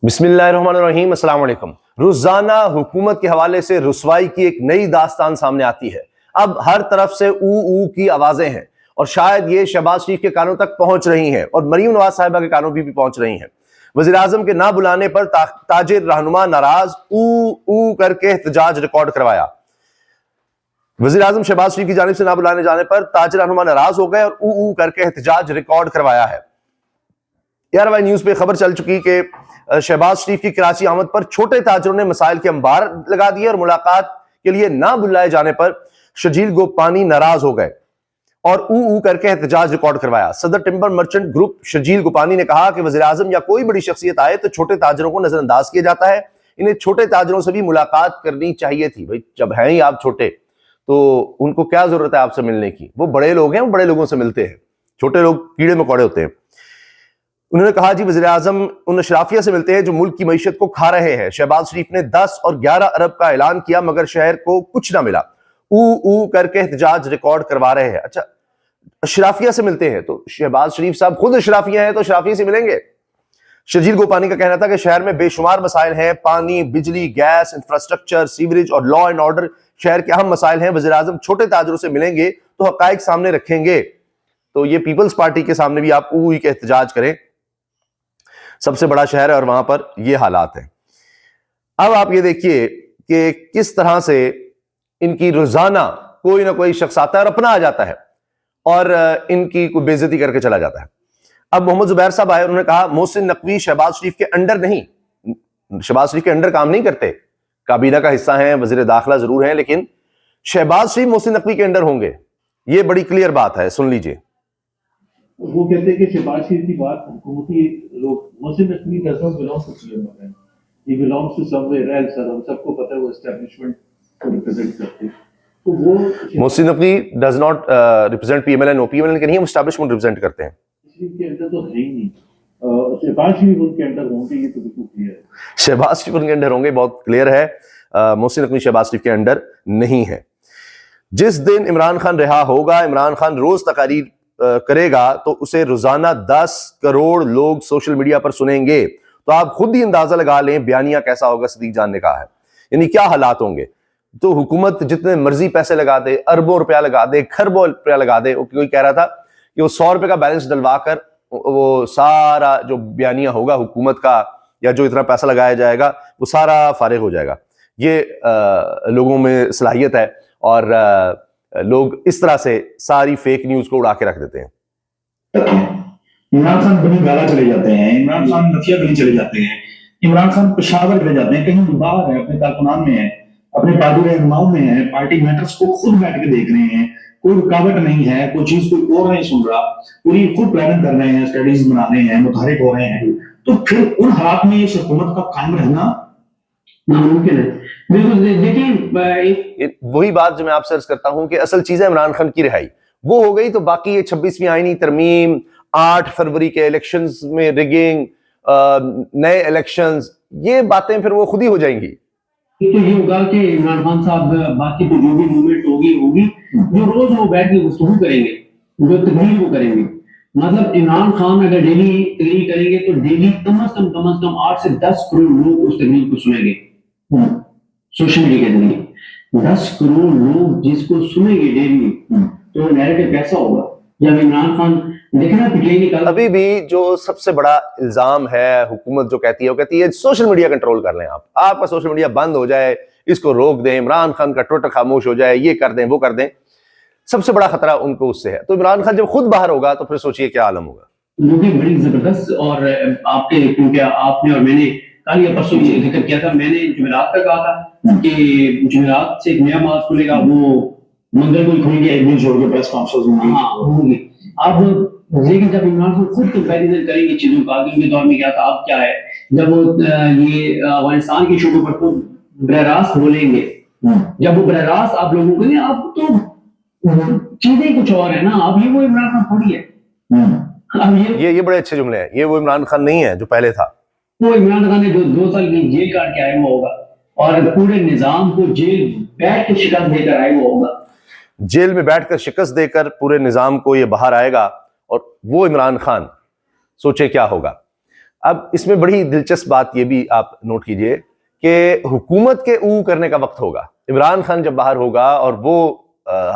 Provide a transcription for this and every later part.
بسم اللہ الرحمن الرحیم، السلام علیکم۔ روزانہ حکومت کے حوالے سے رسوائی کی ایک نئی داستان سامنے آتی ہے۔ اب ہر طرف سے او کی آوازیں ہیں اور شاید یہ شہباز شریف کے کانوں تک پہنچ رہی ہیں اور مریم نواز صاحبہ کے کانوں بھی پہنچ رہی ہیں۔ وزیراعظم کے نہ بلانے پر تاجر رہنما ناراض، او کر کے احتجاج ریکارڈ کروایا۔ وزیراعظم شہباز شریف کی جانب سے نہ بلانے جانے پر تاجر رہنما ناراض ہو گئے اور او کر کے احتجاج ریکارڈ کروایا ہے۔ ARY نیوز پہ خبر چل چکی کہ شہباز شریف کی کراچی آمد پر چھوٹے تاجروں نے مسائل کے انبار لگا دیے اور ملاقات کے لیے نہ بلائے جانے پر شجیل گوپانی ناراض ہو گئے اور او کر کے احتجاج ریکارڈ کروایا۔ صدر ٹمبر مرچنٹ گروپ شجیل گوپانی نے کہا کہ وزیراعظم یا کوئی بڑی شخصیت آئے تو چھوٹے تاجروں کو نظر انداز کیا جاتا ہے۔ انہیں چھوٹے تاجروں سے بھی ملاقات کرنی چاہیے تھی۔ بھائی جب ہیں ہی آپ چھوٹے تو ان کو کیا ضرورت ہے آپ سے ملنے کی؟ وہ بڑے لوگ ہیں، وہ بڑے لوگوں سے ملتے ہیں، چھوٹے لوگ کیڑے مکوڑے ہوتے ہیں۔ انہوں نے کہا جی وزیراعظم ان اشرافیہ سے ملتے ہیں جو ملک کی معیشت کو کھا رہے ہیں۔ شہباز شریف نے 10 اور 11 ارب کا اعلان کیا مگر شہر کو کچھ نہ ملا۔ او کر کے احتجاج ریکارڈ کروا رہے ہیں۔ اچھا اشرافیہ سے ملتے ہیں تو شہباز شریف صاحب خود اشرافیہ ہیں تو اشرافیہ سے ملیں گے۔ شجیل گوپانی کا کہنا تھا کہ شہر میں بے شمار مسائل ہیں، پانی، بجلی، گیس، انفراسٹرکچر، سیوریج اور لا اینڈ آرڈر شہر کے اہم مسائل ہیں۔ وزیراعظم چھوٹے تاجروں سے ملیں گے تو حقائق سامنے رکھیں گے۔ تو یہ پیپلز پارٹی کے سامنے بھی آپ او کے احتجاج کریں، سب سے بڑا شہر ہے اور وہاں پر یہ حالات ہیں۔ اب آپ یہ دیکھیے کہ کس طرح سے ان کی روزانہ کوئی نہ کوئی شخص آتا ہے اور اپنا آ جاتا ہے اور ان کی کوئی بے عزتی کر کے چلا جاتا ہے۔ اب محمد زبیر صاحب آئے، انہوں نے کہا محسن نقوی شہباز شریف کے انڈر نہیں، شہباز شریف کے انڈر کام نہیں کرتے، کابینہ کا حصہ ہیں، وزیر داخلہ ضرور ہیں، لیکن شہباز شریف محسن نقوی کے انڈر ہوں گے، یہ بڑی کلیئر بات ہے، سن لیجئے۔ وہ کہتے ہیں کہ شہباز شریف کی بات حکومتی لوگ Mohsin Naqvi does not belong to PML. He belongs to somewhere else اور ہم سب کو پتہ ہے وہ اسٹیبلشمنٹ کو ریپرزینٹ کرتے ہیں۔ تو وہ Mohsin Naqvi does not represent P M L N, P M L N کے نہیں، ہم اسٹیبلشمنٹ ریپرزینٹ کرتے ہیں۔ شریف کے اندر تو ہے ہی نہیں، شہباز شریف ان کے اندر ہوں گے، یہ تو بالکل کلیئر ہے۔ شہباز شریف ان کے انڈر ہوں گے، بہت کلیئر ہے۔ محسن نقوی شہباز شریف کے انڈر نہیں ہے۔ جس دن عمران خان رہا ہوگا، عمران خان روز تقاریر کرے گا تو اسے روزانہ 10 کروڑ لوگ سوشل میڈیا پر سنیں گے، تو آپ خود ہی اندازہ لگا لیں بیانیہ کیسا ہوگا۔ صدیق جان نے کہا ہے، یعنی کیا حالات ہوں گے۔ تو حکومت جتنے مرضی پیسے لگا دے، اربوں روپیہ لگا دے، کھربوں روپیہ لگا دے، کوئی کہہ رہا تھا کہ وہ 100 روپے کا بیلنس ڈلوا کر وہ سارا جو بیانیہ ہوگا حکومت کا یا جو اتنا پیسہ لگایا جائے گا وہ سارا فارغ ہو جائے گا۔ یہ لوگوں میں صلاحیت ہے اور لوگ اس طرح سے ساری فیک نیوز کو اڑا کے رکھ دیتے ہیں۔ عمران خان بنی گالا چلے جاتے ہیں، عمران خان نتھیا گلی چلے جاتے ہیں، عمران خان پشاور چلے جاتے ہیں، کہیں باہر ہے، اپنے کارکنان میں ہے، اپنے پارٹی رہنماؤں میں ہے، پارٹی میٹرز کو خود بیٹھ کے دیکھ رہے ہیں، کوئی رکاوٹ نہیں ہے، کوئی چیز کوئی اور نہیں سن رہا، پوری خود پلاننگ کر رہے ہیں، اسٹڈیز بنا رہے ہیں، متحرک ہو رہے ہیں، تو پھر ان حالات میں اس حکومت کا قائم رہنا ناممکن ہے۔ بالکل دیکھیں، وہی بات جو میں آپ سے عرض کرتا ہوں کہ اصل چیز ہے عمران خان کی رہائی، وہ ہو گئی تو باقی یہ 26ویں آئینی ترمیم، 8 فروری کے الیکشنز میں ریگنگ، نئے الیکشنز، یہ باتیں پھر وہ خود ہی ہو جائیں گی۔ تو یہ ہوگا کہ عمران خان صاحب باقی تو جو بھی موومنٹ ہوگی جو روز وہ بیٹھ کے گفتگو کریں گے، جو تقریر وہ کریں گے، مطلب عمران خان اگر ڈیلی تقریر کریں گے تو ڈیلی کم از کم 8 سے 10 کروڑ لوگ اس تقریر کو سنیں گے سوشل میڈیا کے ذریعے۔ 10 کروڑ لوگ جس کو سنیں گے ڈیلی، تو نیریٹو کیسا ہوگا جب عمران خان دیکھنا پچھلے نکال۔ ابھی بھی جو سب سے بڑا الزام ہے حکومت جو کہتی ہے، وہ کہتی ہے سوشل میڈیا کنٹرول کر لیں، آپ کا سوشل میڈیا بند ہو جائے، اس کو روک دیں، عمران خان کا ٹویٹر خاموش ہو جائے، یہ کر دیں وہ کر دیں۔ سب سے بڑا خطرہ ان کو اس سے ہے۔ تو عمران خان جب خود باہر ہوگا تو پھر سوچئے کیا عالم ہوگا۔ وہ بھی بڑی زبردست، اور آپ کے کیونکہ آپ نے اور میں نے کل یا پرسوں یہ ذکر کیا تھا، میں نے جمعرات کا کہا تھا کہ جمعرات سے ایک نیا مارچ کھلے گا، وہ منگل کو کھلیں گے، ایک دن چھوڑ کے پریس کانفرنس ہوں گی۔ اب لیکن جب عمران خان خود کمپیریزن کریں گے چیزوں کا، آگے کے دور میں کیا تھا اب کیا ہے، جب وہ یہ افغانستان کے شعبے پر تو براہ راست بولیں گے، جب وہ براہ راست آپ لوگوں کو نہیں، اب تو چیزیں کچھ اور ہیں نا، اب یہ وہ عمران خان تھوڑی ہے۔ یہ بڑے اچھے جملے ہیں، یہ وہ عمران خان نہیں ہے جو پہلے تھا۔ وہ عمران خان نے جو 2 سال کی جیل کاٹ کے آئے وہ ہوگا، اور پورے نظام کو جیل بیٹھ کے شکست دے کر آئے وہ ہوگا، جیل میں بیٹھ کر شکست دے کر پورے نظام کو یہ باہر آئے گا، اور وہ عمران خان سوچے کیا ہوگا۔ اب اس میں بڑی دلچسپ بات یہ بھی آپ نوٹ کیجئے کہ حکومت کے او کرنے کا وقت ہوگا. عمران خان جب باہر ہوگا اور وہ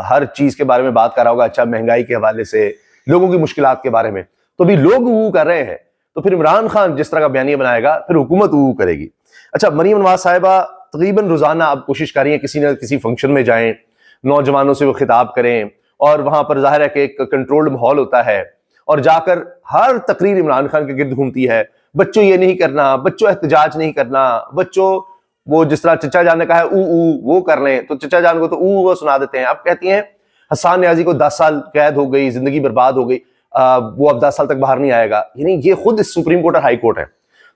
ہر چیز کے بارے میں بات کر رہا ہوگا, اچھا مہنگائی کے حوالے سے, لوگوں کی مشکلات کے بارے میں, تو بھی لوگ او کر رہے ہیں, تو پھر عمران خان جس طرح کا بیانیہ بنائے گا پھر حکومت او کرے گی. اچھا, مریم نواز صاحبہ تقریباً روزانہ اب کوشش کر رہی ہیں کسی نہ کسی فنکشن میں جائیں, نوجوانوں سے وہ خطاب کریں, اور وہاں پر ظاہر ہے کہ ایک کنٹرولڈ ماحول ہوتا ہے, اور جا کر ہر تقریر عمران خان کے گرد گھومتی ہے, بچوں یہ نہیں کرنا, بچوں احتجاج نہیں کرنا, بچوں وہ جس طرح چچا جان نے کہا ہے او وہ کر لیں, تو چچا جان کو تو وہ سنا دیتے ہیں. اب کہتی ہیں حسان نیازی کو 10 سال قید ہو گئی, زندگی برباد ہو گئی, وہ اب 10 سال تک باہر نہیں آئے گا. یعنی یہ خود سپریم کورٹ اور ہائی کورٹ ہے,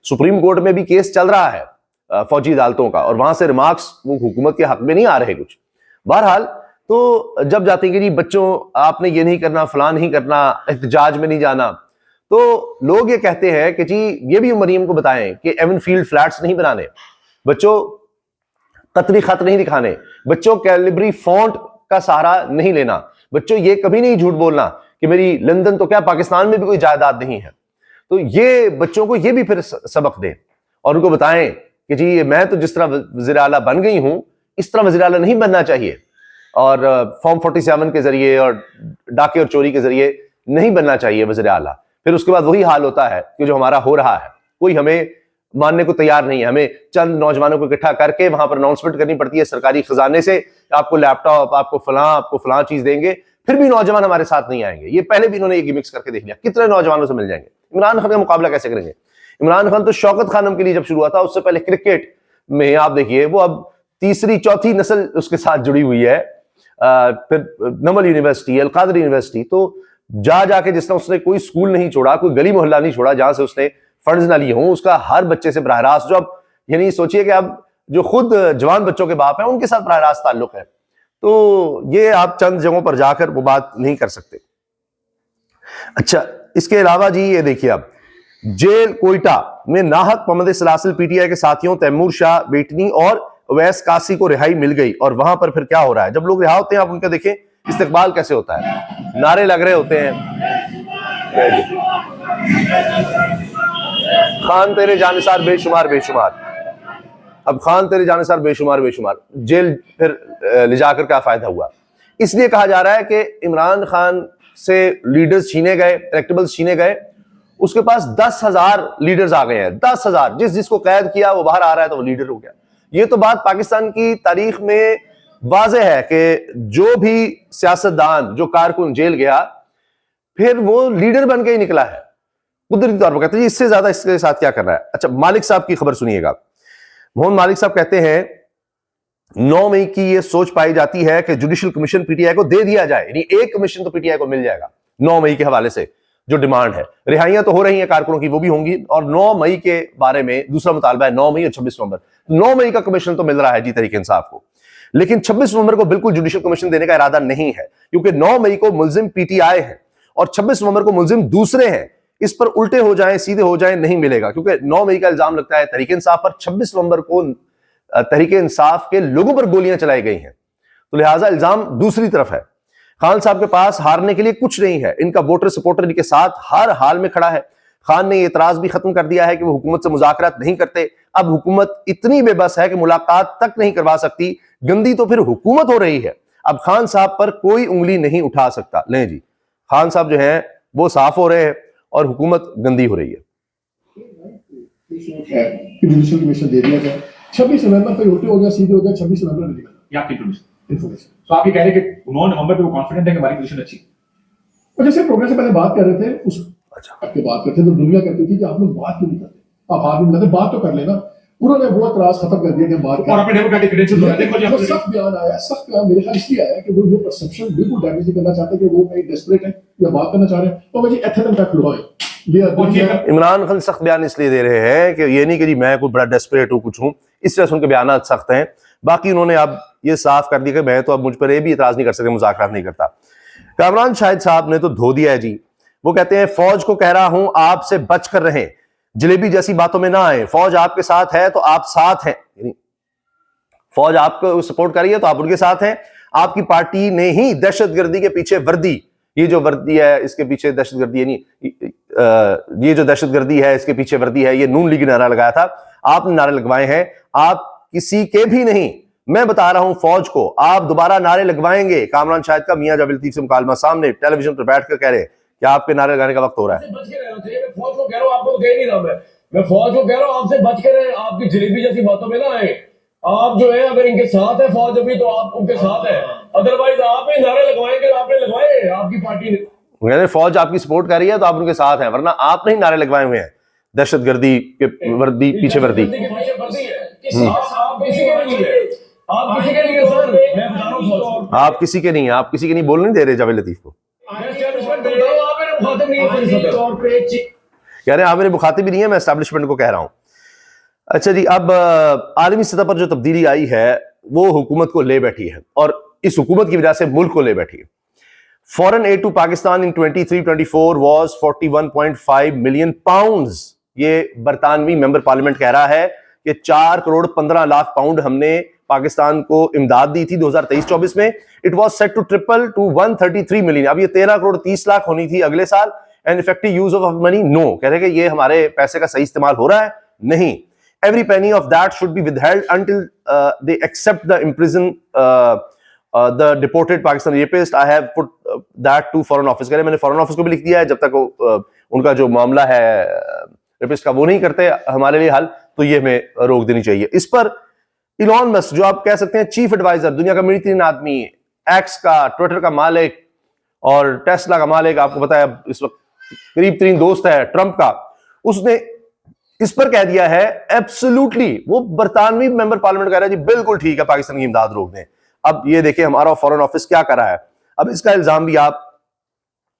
سپریم کورٹ میں بھی کیس چل رہا ہے فوجی عدالتوں کا, اور وہاں سے ریمارکس وہ حکومت کے حق میں نہیں آ رہے کچھ. بہرحال تو جب جاتے ہیں کہ جی بچوں آپ نے یہ نہیں کرنا, فلاں نہیں کرنا, احتجاج میں نہیں جانا, تو لوگ یہ کہتے ہیں کہ جی یہ بھی مریم کو بتائیں کہ ایون فیلڈ فلیٹس نہیں بنانے, بچوں قطری خط نہیں دکھانے, بچوں کیلبری فونٹ کا سہارا نہیں لینا, بچوں یہ کبھی نہیں جھوٹ بولنا کہ میری لندن تو کیا پاکستان میں بھی کوئی جائیداد نہیں ہے. تو یہ بچوں کو یہ بھی پھر سبق دیں اور ان کو بتائیں کہ جی میں تو جس طرح وزیر اعلیٰ بن گئی ہوں اس طرح وزیر اعلیٰ نہیں بننا چاہیے, اور فارم 47 کے ذریعے اور ڈاکے اور چوری کے ذریعے نہیں بننا چاہیے وزیر اعلیٰ. پھر اس کے بعد وہی حال ہوتا ہے کہ جو ہمارا ہو رہا ہے, کوئی ہمیں ماننے کو تیار نہیں ہے, ہمیں چند نوجوانوں کو اکٹھا کر کے وہاں پر اناؤنسمنٹ کرنی پڑتی ہے سرکاری خزانے سے, آپ کو لیپ ٹاپ, آپ کو فلاں چیز دیں گے, پھر بھی نوجوان ہمارے ساتھ نہیں آئیں گے. یہ پہلے بھی انہوں نے یہ گمکس کر کے دیکھ لیا, کتنے نوجوانوں سے مل جائیں گے. عمران خان کا مقابلہ کیسے کریں گے؟ عمران خان تو شوکت خانم کے لیے جب شروع ہوا تھا, اس سے پہلے کرکٹ میں آپ دیکھیے وہ اب تیسری چوتھی نسل اس کے ساتھ جڑی ہوئی ہے, پھر نمل یونیورسٹی, القادری یونیورسٹی, تو جا کے جس طرح اس نے کوئی سکول نہیں چھوڑا, کوئی گلی محلہ نہیں چھوڑا جہاں سے اس نے فنڈز نہ لیے ہوں, اس کا ہر بچے سے براہ راست, جو اب یعنی سوچئے کہ اب جو خود جوان بچوں کے باپ ہیں ان کے ساتھ براہ راست تعلق ہے, تو یہ آپ چند جگہوں پر جا کر وہ بات نہیں کر سکتے. اچھا, اس کے علاوہ جی یہ دیکھیے, اب جیل کوئٹہ میں ناحق پابند سلاسل پی ٹی آئی کے ساتھیوں تیمور شاہ بیٹنی اور اویس قاسی کو رہائی مل گئی, اور وہاں پر پھر کیا ہو رہا ہے جب لوگ رہا ہوتے ہیں, آپ ان کا دیکھیں استقبال کیسے ہوتا ہے, نعرے لگ رہے ہوتے ہیں, خان تیرے جانثار بے شمار بے شمار. اب خان تیرے جانثار بے شمار بے شمار, جیل پھر لے جا کر کیا فائدہ ہوا؟ اس لیے کہا جا رہا ہے کہ عمران خان سے لیڈرز چھینے گئے, الیکٹیبلز چھینے گئے, اس کے پاس 10,000 لیڈرز آ گئے ہیں, 10,000, جس کو قید کیا وہ باہر آ رہا ہے تو وہ لیڈر ہو گیا. یہ تو بات پاکستان کی تاریخ میں واضح ہے کہ جو بھی سیاستدان, جو کارکن جیل گیا پھر وہ لیڈر بن کے ہی نکلا ہے, قدرتی طور پر. کہتے ہیں اس سے زیادہ اس کے ساتھ کیا کرنا ہے. اچھا, مالک صاحب کی خبر سنیے گا. محمد مالک صاحب کہتے ہیں 9 مئی کی یہ سوچ پائی جاتی ہے کہ judicial commission P T I کو دے دیا جائے, یعنی ایک کمیشن تو پی ٹی آئی کو مل جائے گا 9 مئی کے حوالے سے. جو ڈیمانڈ ہے, رہائیاں تو ہو رہی ہیں کارکنوں کی, وہ بھی ہوں گی, اور 9 مئی کے بارے میں دوسرا مطالبہ ہے 9 مئی اور 26 نومبر. 9 مئی کا کمیشن تو مل رہا ہے جی تحریک انصاف کو, لیکن 26 نومبر کو بالکل جوڈیشل کمیشن دینے کا ارادہ نہیں ہے, کیونکہ 9 مئی کو ملزم پی ٹی آئی ہے اور 26 نومبر کو ملزم دوسرے ہیں. اس پر الٹے ہو جائیں سیدھے ہو جائیں نہیں ملے گا, کیونکہ 9 مئی کا الزام لگتا ہے تحریک انصاف پر, 26 نومبر کو تحریک انصاف کے لوگوں پر گولیاں چلائی گئی ہیں, تو لہٰذا الزام دوسری طرف ہے. خان صاحب کے پاس ہارنے کے لیے کچھ نہیں ہے, ان کا ووٹر سپورٹر ان کے ساتھ ہر حال میں کھڑا ہے. خان نے یہ اعتراض بھی ختم کر دیا ہے کہ وہ حکومت سے مذاکرات نہیں کرتے. اب حکومت اتنی بے بس ہے کہ ملاقات تک نہیں کروا سکتی, گندی تو پھر حکومت ہو رہی ہے. اب خان صاحب پر کوئی انگلی نہیں اٹھا سکتا. لیں جی, خان صاحب جو ہیں وہ صاف ہو رہے ہیں اور حکومت گندی ہو رہی ہے. جوڈیشل کمیشن دے دیا گیا 26 نومبر پہ الٹے ہو گیا سیدھے ہو گیا, 26 نومبر میں یہ آپ کی انفارمیشن. تو آپ یہ کہہ رہے ہیں کہ 9 نومبر پہ وہ کانفیڈنٹ ہے کہ ہماری پوزیشن اچھی. اور جیسے پروگرام سے پہلے بات کر رہے تھے, اس کے بات کرتے تو دنیا کرتی تھی کہ آپ لوگ بات کیوں نہیں کرتے, آپ ہاتھ نہیں ملاتے, بات تو کر لینا. انہوں نے وہ اعتراض ختم کر دیا کہ بات اور اپنے ڈیموکریٹک کریڈینشیل تو ہے, دیکھو جی جو سخت بیان آیا, سخت بیان میرے خیال اس لیے آیا کہ وہ یہ پرسپشن بالکل ڈیمیج کرنا چاہتے کہ وہ کہیں ڈیسپریٹ ہیں یا بات کرنا چاہ رہے ہیں, تو مجھے ایتھیکل کا کھلوا ہے. عمران خان سخت بیان اس لیے دے رہے ہیں کہ یہ نہیں کہ جی میں کوئی بڑا ڈیسپریٹ ہوں کچھ ہوں, اس طرح سے ان کے بیانات سخت ہیں. باقی انہوں نے اب یہ صاف کر دیا کہ میں تو اب مجھ پر یہ بھی اعتراض نہیں کر سکتے, مذاکرات نہیں کرتا. کامران شاہد صاحب نے تو دھو دیا ہے جی. وہ کہتے ہیں فوج کو کہہ رہا ہوں آپ سے بچ کر رہیں, جلیبی جیسی باتوں میں نہ آئیں, فوج آپ کے ساتھ ہے تو آپ ساتھ ہیں, یعنی فوج آپ کو سپورٹ کر رہی ہے تو آپ ان کے ساتھ ہیں. آپ کی پارٹی نے ہی دہشت گردی کے پیچھے وردی, یہ جو وردی ہے اس کے پیچھے دہشت گردی, یعنی یہ جو دہشت گردی ہے، اس کے پیچھے وردی ہے، یہ نون لیگ نے نعرہ لگایا تھا، آپ نے نعرے لگوائے ہیں، آپ کسی کے بھی نہیں، میں بتا رہا ہوں فوج کو، آپ دوبارہ نعرے لگوائیں گے۔ کامران شاہد کا میاں جاوید لطیف سے مکالمہ سامنے ٹیلی ویژن پر بیٹھ کر کہہ رہے ہیں کہ آپ کے نعرے لگانے کا وقت ہو رہا ہے۔ بچ کے رہنا چاہیے، میں فوج کو کہہ رہا ہوں، آپ کو کہہ نہیں رہا میں فوج کو کہہ رہا ہوں آپ سے بچ کے رہیں، آپ کی جلیبی جیسی باتوں میں نہ آئیں۔ آپ جو ہے اگر ان کے ساتھ ہے فوج ابھی تو آپ ان کے ساتھ ہیں، ادروائز آپ ہی نعرے لگوائیں گے، آپ نے لگوائے، آپ کی پارٹی نے، فوج آپ کی سپورٹ کر رہی ہے تو آپ ان کے ساتھ ہیں، ورنہ آپ نہیں نعرے لگوائے ہوئے ہیں دہشت گردی کے وردی پیچھے وردی۔ آپ کسی کے نہیں ہے، آپ کسی کے نہیں ہے سر، میں بتا رہا ہوں فوج کو، آپ کسی کے نہیں ہیں، آپ کسی کے نہیں، بول نہیں دے رہے جاوید لطیف کو، میں اسٹیبلشمنٹ بول رہا ہوں، آپ میرے مخاطب نہیں ہے، کہہ رہے ہیں آپ میرے مخاطب بھی نہیں ہے، میں اسٹیبلشمنٹ کو کہہ رہا ہوں۔ اچھا جی، اب عالمی سطح پر جو تبدیلی آئی ہے وہ حکومت کو لے بیٹھی ہے، اور اس حکومت کی وجہ سے ملک کو لے بیٹھی ہے۔ Foreign aid to Pakistan in 23-24 was 41.5 million pounds, یہ برطانوی ممبر پارلیمنٹ کہہ رہا ہے کہ 4 کروڑ 15 لاکھ پاؤنڈ ہم نے پاکستان کو امداد دی تھی 2023-24 میں۔ It was set to triple to 133 million, اب یہ 13 کروڑ 30 لاکھ ہونی تھی اگلے سال۔ And effective use of money, no, کہہ رہے کہ یہ ہمارے پیسے کا صحیح استعمال ہو رہا ہے؟ نہیں۔ Every penny of that should be withheld until they accept the imprison the deported Pakistani rapist. I have put that to foreign office. کہہ رہے میں نے فورن آفس کو بھی لکھ دیا ہے، جب تک ان کا جو معاملہ ہے ریپسٹ کا وہ نہیں کرتے ہمارے لیے حل، تو یہ ہمیں روک دینی چاہیے۔ اس پر ایلون مسک، جو آپ کہہ سکتے ہیں چیف ایڈوائزر، دنیا کا میری ترین آدمی، ایکس کا، ٹویٹر کا مالک اور ٹیسلا کا مالک، آپ کو پتا ہے اس وقت قریب ترین دوست ہے ٹرمپ کا، اس نے اس پر کہہ دیا ہے ایبسولوٹلی، وہ برطانوی ممبر پارلیمنٹ کہہ رہا ہے جی بالکل ٹھیک ہے پاکستان کی امداد روک دیں۔ اب یہ دیکھیں ہمارا فورن آفس کیا کر رہا ہے، اب اس کا الزام بھی آپ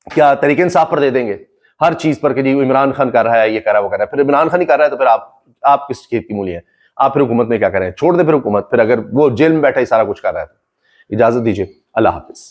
کیا تحریک انصاف پر دے دیں گے ہر چیز پر کہ جی عمران خان کر رہا ہے، یہ کر رہا ہے، وہ کر رہا ہے۔ پھر عمران خان ہی کر رہا ہے تو پھر آپ کس کھیت کی مولی ہیں؟ آپ پھر حکومت میں کیا کریں؟ چھوڑ دیں پھر حکومت، پھر اگر وہ جیل میں بیٹھا ہی سارا کچھ کر رہا ہے تو۔ اجازت دیجیے، اللہ حافظ۔